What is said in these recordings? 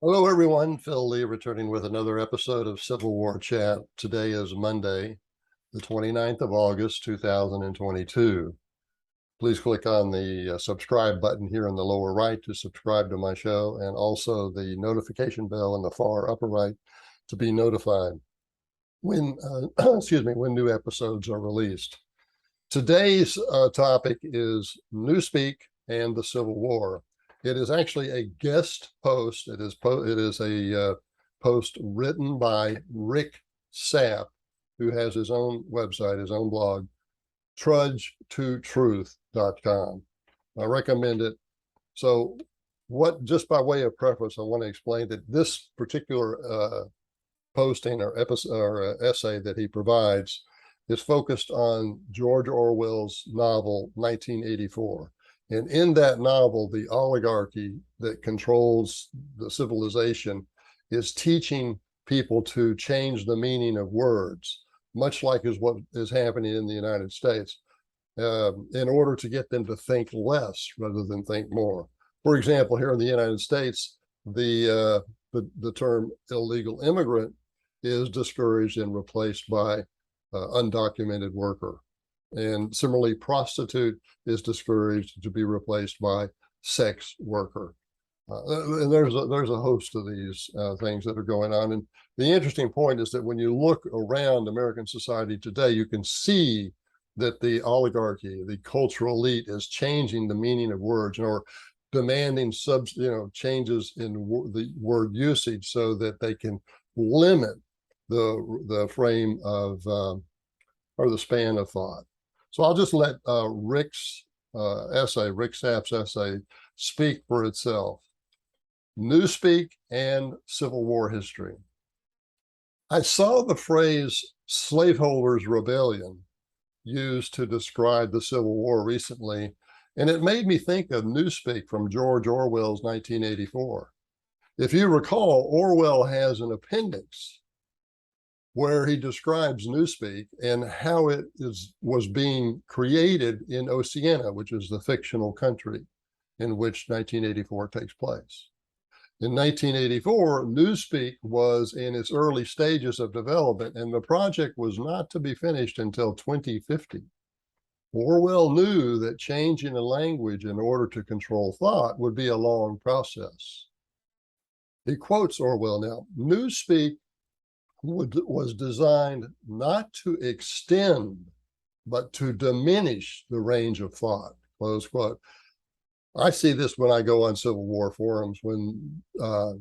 Hello, everyone. Phil Lee returning with another episode of Civil War Chat. Today is Monday, the 29th of August, 2022. Please click on the subscribe button here in the lower right to subscribe to my show, and also the notification bell in the far upper right to be notified when, excuse me, when new episodes are released. Today's topic is Newspeak and the Civil War. It is actually a guest post. It is a post written by Ric Sapp, who has his own website, his own blog, trudge2truth.com. I recommend it. So, just by way of preface, I want to explain that this particular posting or episode or essay that he provides is focused on George Orwell's novel 1984. And in that novel, the oligarchy that controls the civilization is teaching people to change the meaning of words, much like is what is happening in the United States, in order to get them to think less rather than think more. For example, here in the United States, the term illegal immigrant is discouraged and replaced by undocumented worker. And similarly, prostitute is discouraged to be replaced by sex worker. And there's a host of these things that are going on. And the interesting point is that when you look around American society today, you can see that the oligarchy, the cultural elite, is changing the meaning of words or demanding changes in the word usage so that they can limit the frame of or the span of thought. So I'll just let Ric Sapp's essay, speak for itself. Newspeak and Civil War history. I saw the phrase slaveholders' rebellion used to describe the Civil War recently, and it made me think of Newspeak from George Orwell's 1984. If you recall, Orwell has an appendix where he describes Newspeak and how it was being created in Oceana, which is the fictional country in which 1984 takes place. In 1984, Newspeak was in its early stages of development, and the project was not to be finished until 2050. Orwell knew that changing a language in order to control thought would be a long process. He quotes Orwell now, Newspeak was designed not to extend, but to diminish the range of thought, close quote. I see this when I go on Civil War forums when, the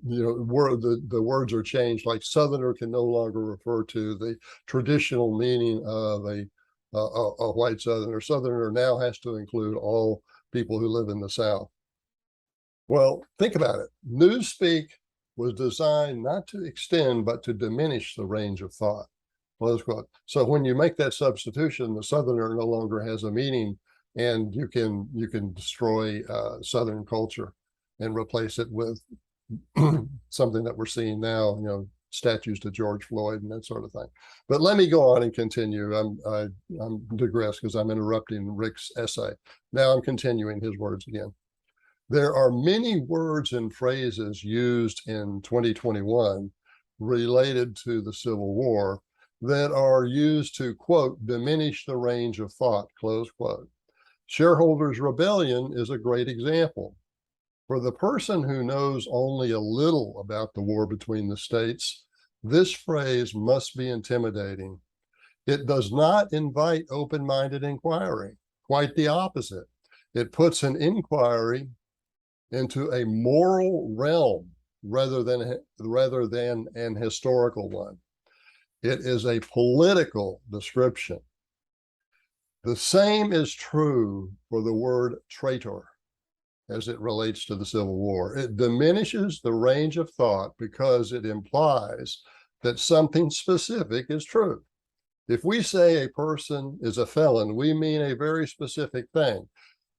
words are changed, like Southerner can no longer refer to the traditional meaning of a white Southerner. Southerner now has to include all people who live in the South. Well, think about it. Newspeak was designed not to extend, but to diminish the range of thought. Close quote. So when you make that substitution, the Southerner no longer has a meaning, and you can destroy Southern culture and replace it with something that we're seeing now, statues to George Floyd and that sort of thing. But let me go on and continue. I'm digress because I'm interrupting Ric's essay. Now I'm continuing his words again. There are many words and phrases used in 2021 related to the Civil War that are used to, quote, diminish the range of thought, close quote. Shareholders' rebellion is a great example. For the person who knows only a little about the war between the states, this phrase must be intimidating. It does not invite open-minded inquiry, quite the opposite. It puts an inquiry into a moral realm rather than an historical one. It is a political description. The same is true for the word traitor as it relates to the Civil War. It diminishes the range of thought because it implies that something specific is true. If we say a person is a felon, we mean a very specific thing.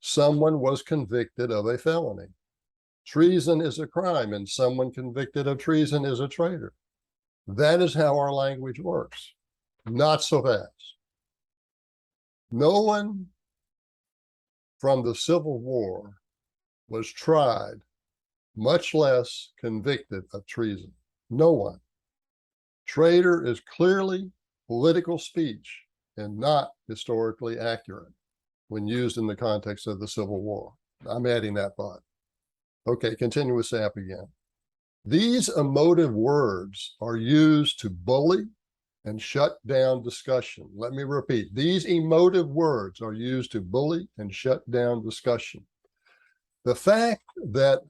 Someone was convicted of a felony. Treason is a crime, and someone convicted of treason is a traitor. That is how our language works. Not so fast. No one from the Civil War was tried much less convicted of treason. No one. Traitor is clearly political speech and not historically accurate when used in the context of the Civil War. I'm adding that thought. Okay, continue with Sapp again. These emotive words are used to bully and shut down discussion. Let me repeat, these emotive words are used to bully and shut down discussion. The fact that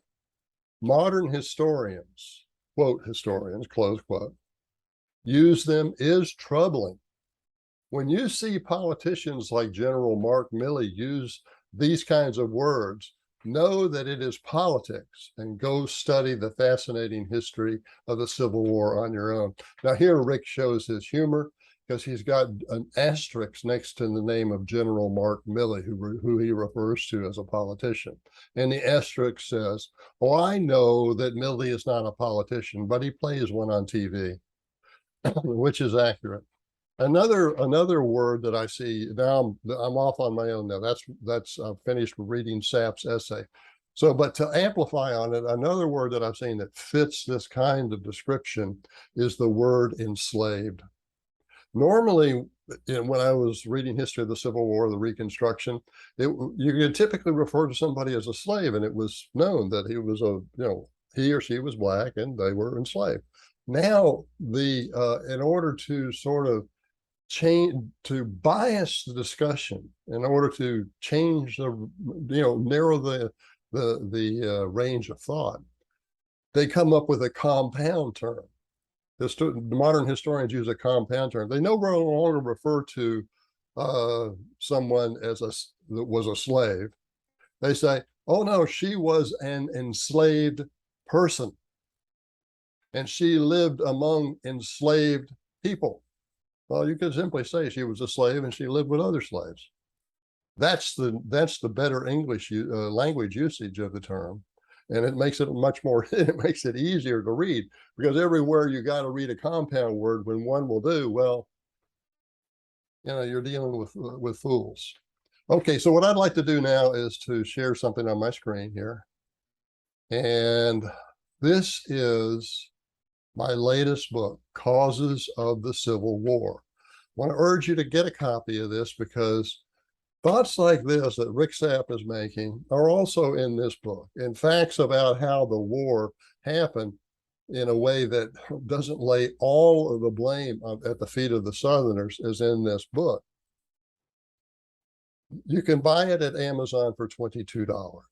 modern historians, quote historians, close quote, use them is troubling. When you see politicians like General Mark Milley use these kinds of words, know that it is politics and go study the fascinating history of the Civil War on your own. Now here Rick shows his humor because he's got an asterisk next to the name of General Mark Milley, who he refers to as a politician. And the asterisk says, oh, I know that Milley is not a politician, but he plays one on TV, which is accurate. Another word that I see now, I'm off on my own now. That's I've finished reading Sapp's essay. So, but to amplify on it, another word that I've seen that fits this kind of description is the word enslaved. Normally, when I was reading history of the Civil War, the Reconstruction, you could typically refer to somebody as a slave, and it was known that he was he or she was black and they were enslaved. Now, in order to sort of to bias the discussion, in order to change narrow the range of thought, they come up with a compound term. Modern historians use a compound term. They no longer refer to someone that was a slave. They say, oh no, she was an enslaved person and she lived among enslaved people. Well, you could simply say she was a slave and she lived with other slaves. That's the better English language usage of the term, and it makes it much more. It makes it easier to read, because everywhere you got to read a compound word when one will do, well, you're dealing with fools. Okay, so what I'd like to do now is to share something on my screen here, and this is my latest book, Causes of the Civil War. I want to urge you to get a copy of this, because thoughts like this that Ric Sapp is making are also in this book, and facts about how the war happened in a way that doesn't lay all of the blame at the feet of the Southerners is in this book. You can buy it at Amazon for $22.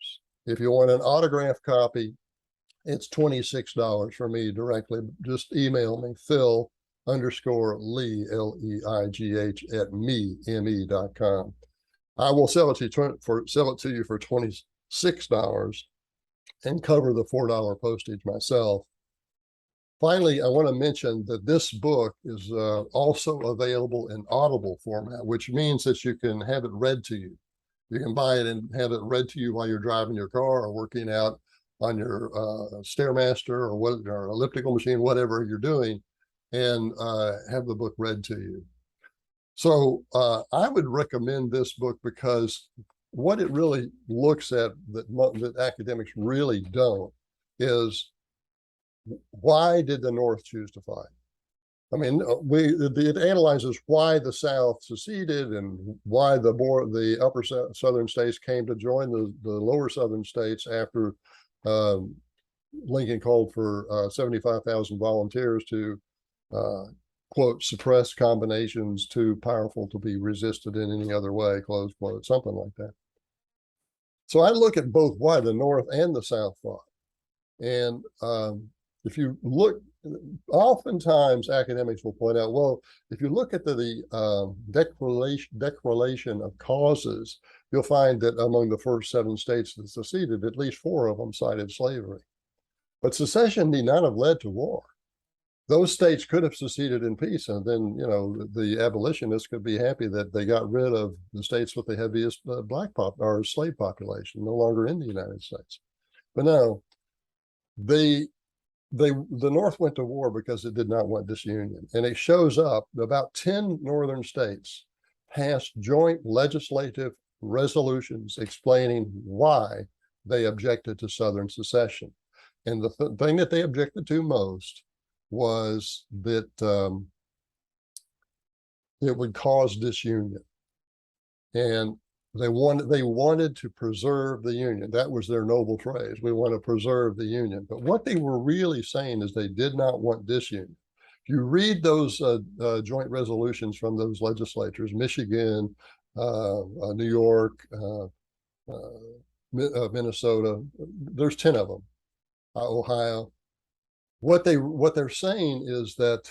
If you want an autographed copy, it's $26 for me directly. Just email me, Phil_Leigh, L-E-I-G-H @me.com. I will sell it to you for $26 and cover the $4 postage myself. Finally, I want to mention that this book is also available in Audible format, which means that you can have it read to you. You can buy it and have it read to you while you're driving your car or working out on your Stairmaster or elliptical machine, whatever you're doing, and have the book read to you. So I would recommend this book, because what it really looks at that academics really don't is, why did the North choose to fight? I mean, it analyzes why the South seceded and why the upper Southern states came to join the lower Southern states after Lincoln called for 75,000 volunteers to, quote, suppress combinations too powerful to be resisted in any other way, close quote, something like that. So I look at both why the North and the South fought. And if you look, oftentimes academics will point out, well, if you look at the declaration of causes, you'll find that among the first 7 states that seceded, at least 4 of them cited slavery. But secession need not have led to war. Those states could have seceded in peace, and then, the abolitionists could be happy that they got rid of the states with the heaviest slave population, no longer in the United States. But no, the North went to war because it did not want disunion, and it shows up. About 10 northern states passed joint legislative resolutions explaining why they objected to Southern secession. And the thing that they objected to most was that it would cause disunion. And they wanted to preserve the union. That was their noble phrase. We want to preserve the union. But what they were really saying is they did not want disunion. If you read those joint resolutions from those legislatures, Michigan, New York, Minnesota, there's 10 of them, Ohio. What they're saying is that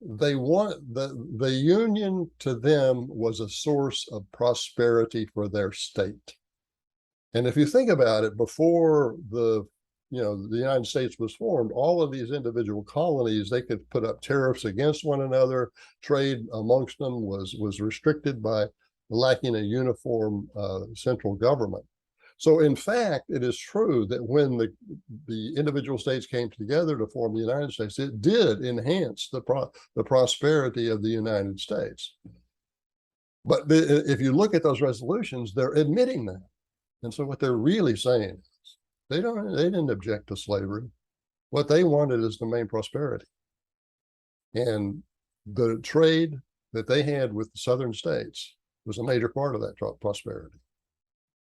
they want the union to them was a source of prosperity for their state. And if you think about it, before the United States was formed, all of these individual colonies, they could put up tariffs against one another. Trade amongst them was restricted by lacking a uniform central government. So in fact, it is true that when the individual states came together to form the United States, it did enhance the prosperity of the United States. But if you look at those resolutions, they're admitting that. And so what they're really saying is they didn't object to slavery. What they wanted is the main prosperity. And the trade that they had with the southern states was a major part of that prosperity.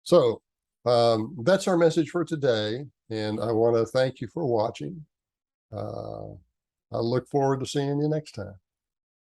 So that's our message for today. And I want to thank you for watching. I look forward to seeing you next time.